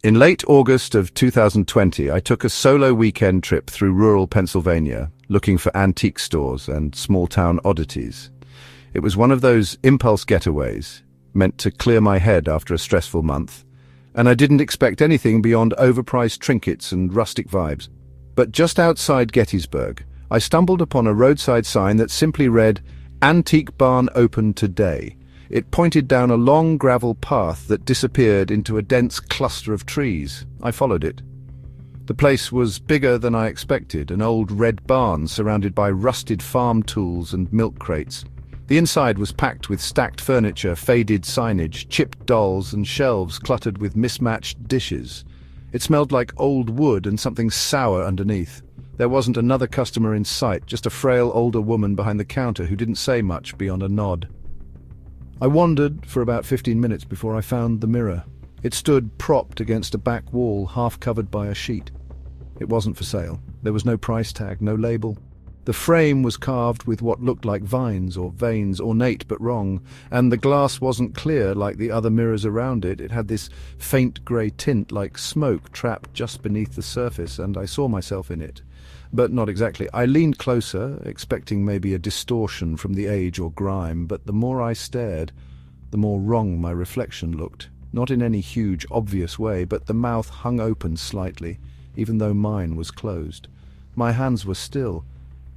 In late August of 2020, I took a solo weekend trip through rural Pennsylvania, looking for antique stores and small-town oddities. It was one of those impulse getaways, meant to clear my head after a stressful month, and I didn't expect anything beyond overpriced trinkets and rustic vibes. But just outside Gettysburg, I stumbled upon a roadside sign that simply read, "Antique Barn Open Today." It pointed down a long gravel path that disappeared into a dense cluster of trees. I followed it. The place was bigger than I expected, an old red barn surrounded by rusted farm tools and milk crates. The inside was packed with stacked furniture, faded signage, chipped dolls, and shelves cluttered with mismatched dishes. It smelled like old wood and something sour underneath. There wasn't another customer in sight, just a frail older woman behind the counter who didn't say much beyond a nod. I wandered for about 15 minutes before I found the mirror. It stood propped against a back wall, half covered by a sheet. It wasn't for sale. There was no price tag, no label. The frame was carved with what looked like vines or veins, ornate but wrong, and the glass wasn't clear like the other mirrors around it. It had this faint grey tint like smoke trapped just beneath the surface, and I saw myself in it. But not exactly. I leaned closer, expecting maybe a distortion from the age or grime, but the more I stared, the more wrong my reflection looked. Not in any huge, obvious way, but the mouth hung open slightly, even though mine was closed. My hands were still,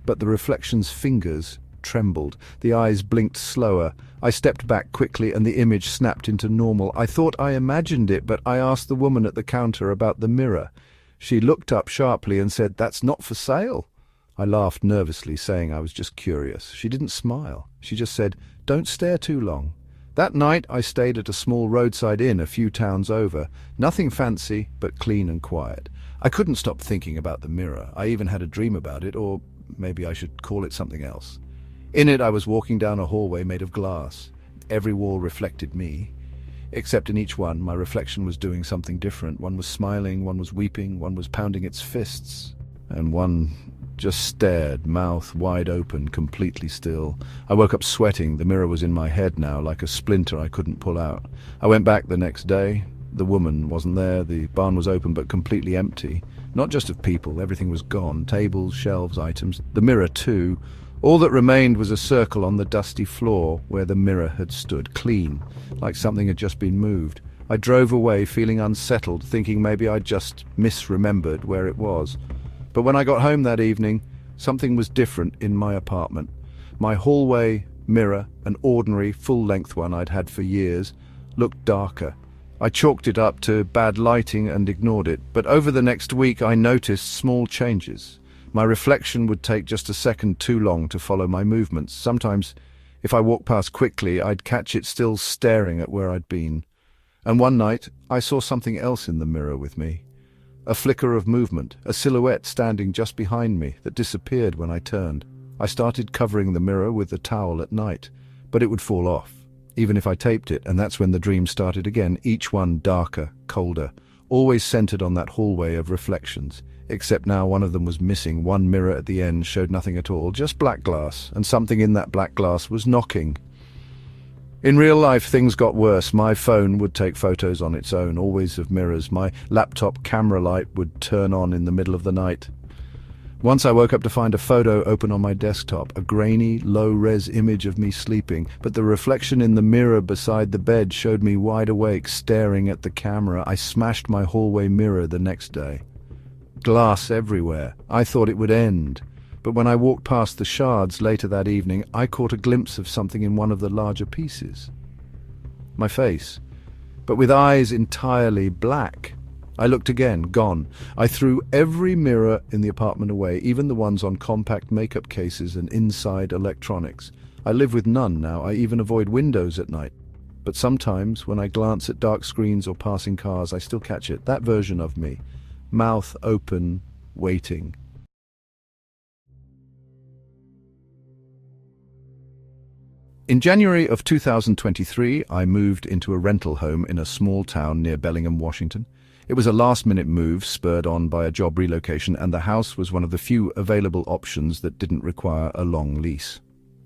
but the reflection's fingers trembled. The eyes blinked slower. I stepped back quickly and the image snapped into normal. I thought I imagined it, but I asked the woman at the counter about the mirror. She looked up sharply and said, "That's not for sale." I laughed nervously, saying I was just curious. She didn't smile. She just said, "Don't stare too long." That night I stayed at a small roadside inn a few towns over. Nothing fancy, but clean and quiet. I couldn't stop thinking about the mirror. I even had a dream about it, or maybe I should call it something else. In it I was walking down a hallway made of glass. Every wall reflected me. Except in each one, my reflection was doing something different. One was smiling, one was weeping, one was pounding its fists, and one just stared, mouth wide open, completely still. I woke up sweating. The mirror was in my head now, like a splinter I couldn't pull out. I went back the next day. The woman wasn't there. The barn was open but completely empty. Not just of people, everything was gone. Tables, shelves, items. The mirror too. All that remained was a circle on the dusty floor where the mirror had stood, clean, like something had just been moved. I drove away feeling unsettled, thinking maybe I'd just misremembered where it was. But when I got home that evening, something was different in my apartment. My hallway mirror, an ordinary, full-length one I'd had for years, looked darker. I chalked it up to bad lighting and ignored it, but over the next week I noticed small changes. My reflection would take just a second too long to follow my movements. Sometimes, if I walked past quickly, I'd catch it still staring at where I'd been. And one night, I saw something else in the mirror with me. A flicker of movement, a silhouette standing just behind me that disappeared when I turned. I started covering the mirror with a towel at night, but it would fall off, even if I taped it, and that's when the dream started again, each one darker, colder, always centered on that hallway of reflections. Except now one of them was missing. One mirror at the end showed nothing at all, just black glass, and something in that black glass was knocking. In real life, things got worse. My phone would take photos on its own, always of mirrors. My laptop camera light would turn on in the middle of the night. Once I woke up to find a photo open on my desktop, a grainy, low-res image of me sleeping, but the reflection in the mirror beside the bed showed me wide awake, staring at the camera. I smashed my hallway mirror the next day. Glass everywhere. I thought it would end. But when I walked past the shards later that evening, I caught a glimpse of something in one of the larger pieces. My face, but with eyes entirely black. I looked again, gone. I threw every mirror in the apartment away, even the ones on compact makeup cases and inside electronics. I live with none now. I even avoid windows at night. But sometimes, when I glance at dark screens or passing cars, I still catch it, that version of me. Mouth open, waiting. In January of 2023, I moved into a rental home in a small town near Bellingham, Washington. It was a last-minute move spurred on by a job relocation, and the house was one of the few available options that didn't require a long lease.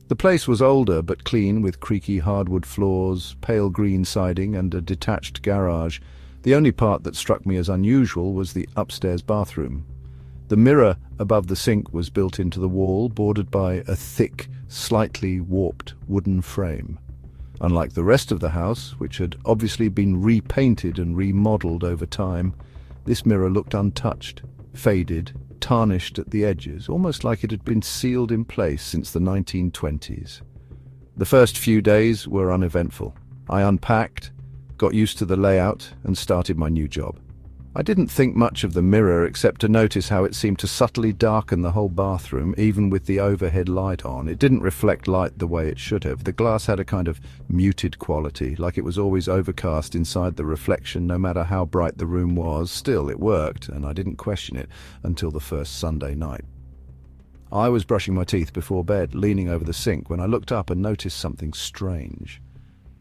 The place was older but clean, with creaky hardwood floors, pale green siding, and a detached garage. The only part that struck me as unusual was the upstairs bathroom. The mirror above the sink was built into the wall, bordered by a thick, slightly warped wooden frame. Unlike the rest of the house, which had obviously been repainted and remodeled over time, this mirror looked untouched, faded, tarnished at the edges, almost like it had been sealed in place since the 1920s. The first few days were uneventful. I unpacked, got used to the layout, and started my new job. I didn't think much of the mirror except to notice how it seemed to subtly darken the whole bathroom, even with the overhead light on. It didn't reflect light the way it should have. The glass had a kind of muted quality, like it was always overcast inside the reflection, no matter how bright the room was. Still, it worked, and I didn't question it until the first Sunday night. I was brushing my teeth before bed, leaning over the sink, when I looked up and noticed something strange.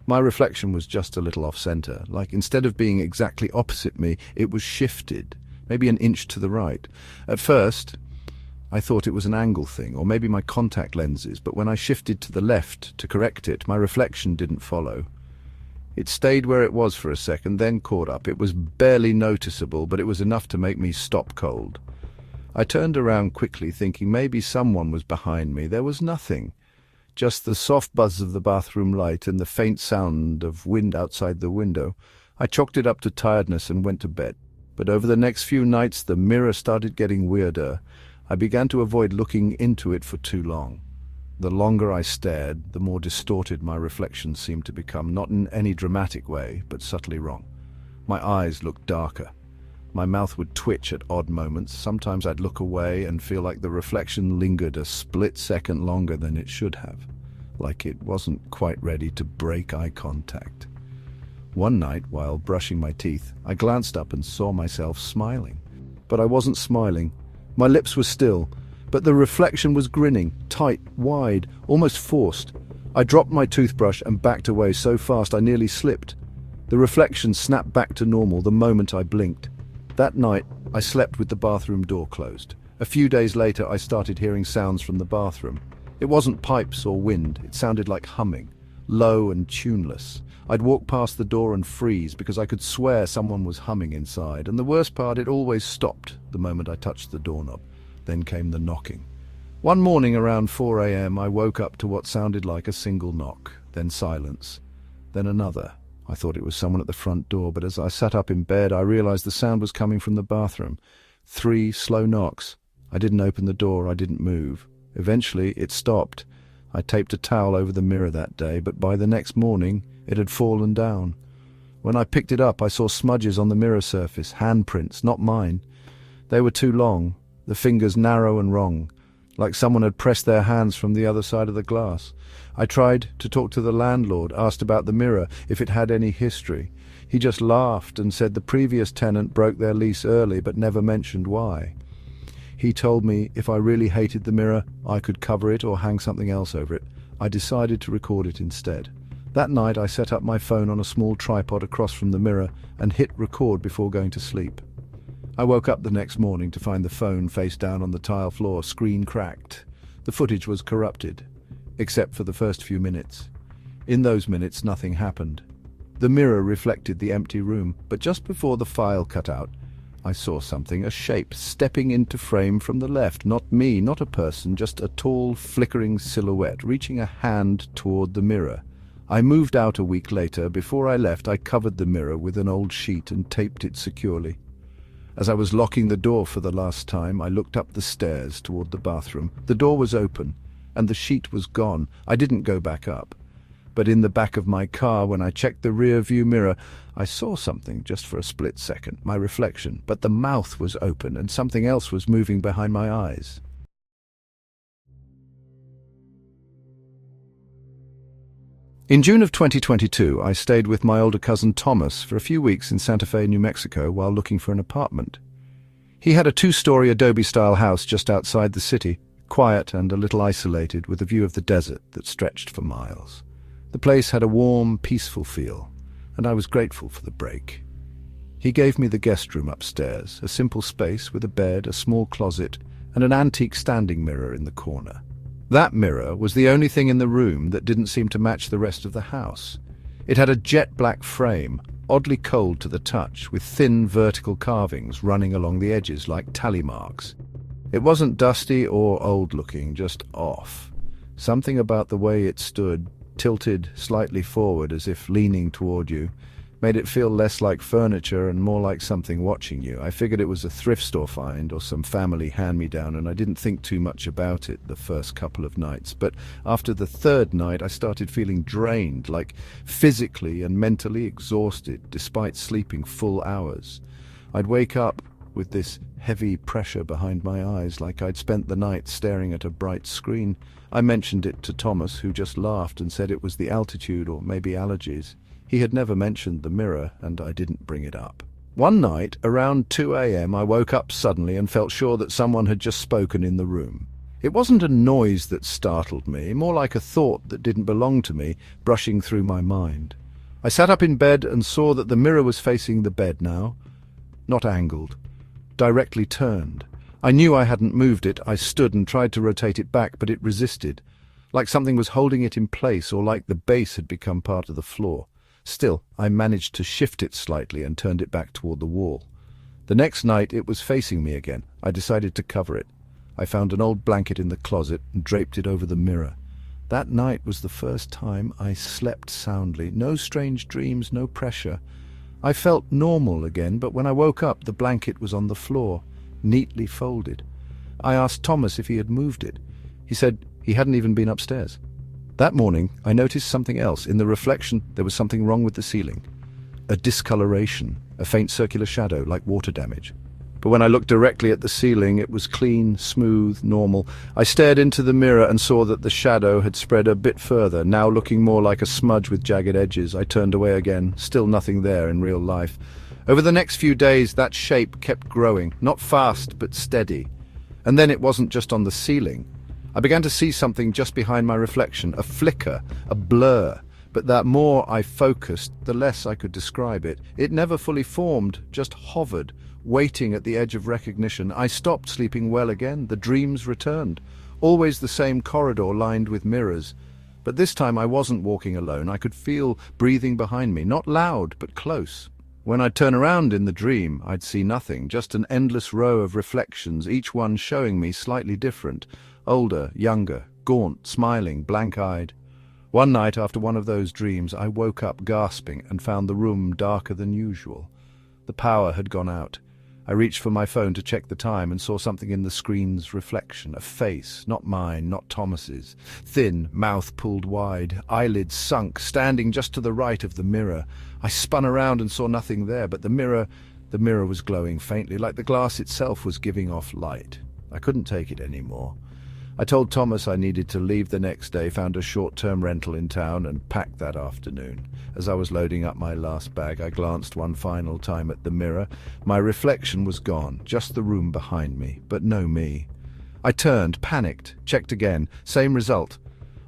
My reflection was just a little off-center, like instead of being exactly opposite me, it was shifted, maybe an inch to the right. At first, I thought it was an angle thing, or maybe my contact lenses, but when I shifted to the left to correct it, my reflection didn't follow. It stayed where it was for a second, then caught up. It was barely noticeable, but it was enough to make me stop cold. I turned around quickly, thinking maybe someone was behind me. There was nothing. Just the soft buzz of the bathroom light and the faint sound of wind outside the window. I chalked it up to tiredness and went to bed. But over the next few nights, the mirror started getting weirder. I began to avoid looking into it for too long. The longer I stared, the more distorted my reflection seemed to become, not in any dramatic way, but subtly wrong. My eyes looked darker. My mouth would twitch at odd moments. Sometimes I'd look away and feel like the reflection lingered a split second longer than it should have, like it wasn't quite ready to break eye contact. One night, while brushing my teeth, I glanced up and saw myself smiling. But I wasn't smiling. My lips were still, but the reflection was grinning, tight, wide, almost forced. I dropped my toothbrush and backed away so fast I nearly slipped. The reflection snapped back to normal the moment I blinked. That night, I slept with the bathroom door closed. A few days later, I started hearing sounds from the bathroom. It wasn't pipes or wind. It sounded like humming, low and tuneless. I'd walk past the door and freeze because I could swear someone was humming inside. And the worst part, it always stopped the moment I touched the doorknob. Then came the knocking. One morning around 4 a.m., I woke up to what sounded like a single knock, then silence, then another. I thought it was someone at the front door, but as I sat up in bed, I realized the sound was coming from the bathroom. 3 slow knocks. I didn't open the door, I didn't move. Eventually, it stopped. I taped a towel over the mirror that day, but by the next morning, it had fallen down. When I picked it up, I saw smudges on the mirror surface, handprints, not mine. They were too long, the fingers narrow and wrong, like someone had pressed their hands from the other side of the glass. I tried to talk to the landlord, asked about the mirror, if it had any history. He just laughed and said the previous tenant broke their lease early but never mentioned why. He told me if I really hated the mirror, I could cover it or hang something else over it. I decided to record it instead. That night I set up my phone on a small tripod across from the mirror and hit record before going to sleep. I woke up the next morning to find the phone face down on the tile floor, screen cracked. The footage was corrupted, except for the first few minutes. In those minutes, nothing happened. The mirror reflected the empty room, but just before the file cut out, I saw something, a shape, stepping into frame from the left. Not me, not a person, just a tall, flickering silhouette, reaching a hand toward the mirror. I moved out a week later. Before I left, I covered the mirror with an old sheet and taped it securely. As I was locking the door for the last time, I looked up the stairs toward the bathroom. The door was open, and the sheet was gone. I didn't go back up. But in the back of my car, when I checked the rear-view mirror, I saw something just for a split second, my reflection. But the mouth was open, and something else was moving behind my eyes. In June of 2022, I stayed with my older cousin Thomas for a few weeks in Santa Fe, New Mexico, while looking for an apartment. He had a 2-story adobe-style house just outside the city, quiet and a little isolated, with a view of the desert that stretched for miles. The place had a warm, peaceful feel, and I was grateful for the break. He gave me the guest room upstairs, a simple space with a bed, a small closet, and an antique standing mirror in the corner. That mirror was the only thing in the room that didn't seem to match the rest of the house. It had a jet black frame, oddly cold to the touch, with thin vertical carvings running along the edges like tally marks. It wasn't dusty or old-looking, just off. Something about the way it stood, tilted slightly forward as if leaning toward you, made it feel less like furniture and more like something watching you. I figured it was a thrift store find or some family hand-me-down, and I didn't think too much about it the first couple of nights. But after the third night, I started feeling drained, like physically and mentally exhausted, despite sleeping full hours. I'd wake up with this heavy pressure behind my eyes, like I'd spent the night staring at a bright screen. I mentioned it to Thomas, who just laughed and said it was the altitude or maybe allergies. He had never mentioned the mirror, and I didn't bring it up. One night, around 2 a.m., I woke up suddenly and felt sure that someone had just spoken in the room. It wasn't a noise that startled me, more like a thought that didn't belong to me, brushing through my mind. I sat up in bed and saw that the mirror was facing the bed now, not angled, directly turned. I knew I hadn't moved it. I stood and tried to rotate it back, but it resisted, like something was holding it in place or like the base had become part of the floor. Still, I managed to shift it slightly and turned it back toward the wall. The next night it was facing me again. I decided to cover it. I found an old blanket in the closet and draped it over the mirror. That night was the first time I slept soundly. No strange dreams, no pressure. I felt normal again, but when I woke up, the blanket was on the floor, neatly folded. I asked Thomas if he had moved it. He said he hadn't even been upstairs. That morning, I noticed something else. In the reflection, there was something wrong with the ceiling. A discoloration, a faint circular shadow, like water damage. But when I looked directly at the ceiling, it was clean, smooth, normal. I stared into the mirror and saw that the shadow had spread a bit further, now looking more like a smudge with jagged edges. I turned away again, still nothing there in real life. Over the next few days, that shape kept growing, not fast, but steady. And then it wasn't just on the ceiling. I began to see something just behind my reflection, a flicker, a blur. But the more I focused, the less I could describe it. It never fully formed, just hovered, waiting at the edge of recognition. I stopped sleeping well again. The dreams returned. Always the same corridor lined with mirrors. But this time I wasn't walking alone. I could feel breathing behind me, not loud, but close. When I'd turn around in the dream, I'd see nothing, just an endless row of reflections, each one showing me slightly different. Older, younger, gaunt, smiling, blank-eyed. One night after one of those dreams, I woke up gasping and found the room darker than usual. The power had gone out. I reached for my phone to check the time and saw something in the screen's reflection, a face, not mine, not Thomas's. Thin, mouth pulled wide, eyelids sunk, standing just to the right of the mirror. I spun around and saw nothing there, but the mirror was glowing faintly, like the glass itself was giving off light. I couldn't take it anymore. I told Thomas I needed to leave the next day, found a short-term rental in town, and packed that afternoon. As I was loading up my last bag, I glanced one final time at the mirror. My reflection was gone, just the room behind me, but no me. I turned, panicked, checked again, same result.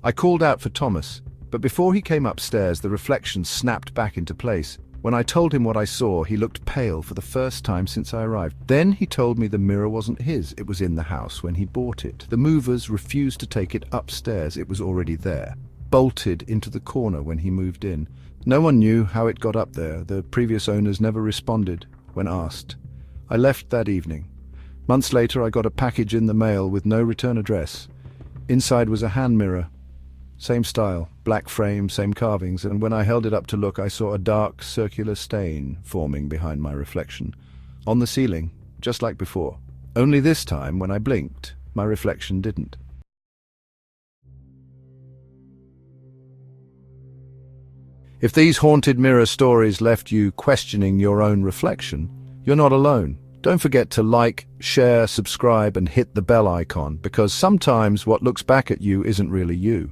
I called out for Thomas, but before he came upstairs, the reflection snapped back into place. When I told him what I saw, he looked pale for the first time since I arrived. Then he told me the mirror wasn't his. It was in the house when he bought it. The movers refused to take it upstairs. It was already there, bolted into the corner when he moved in. No one knew how it got up there. The previous owners never responded when asked. I left that evening. Months later, I got a package in the mail with no return address. Inside was a hand mirror. Same style, black frame, same carvings, and when I held it up to look, I saw a dark, circular stain forming behind my reflection. On the ceiling, just like before. Only this time, when I blinked, my reflection didn't. If these haunted mirror stories left you questioning your own reflection, you're not alone. Don't forget to like, share, subscribe, and hit the bell icon, because sometimes what looks back at you isn't really you.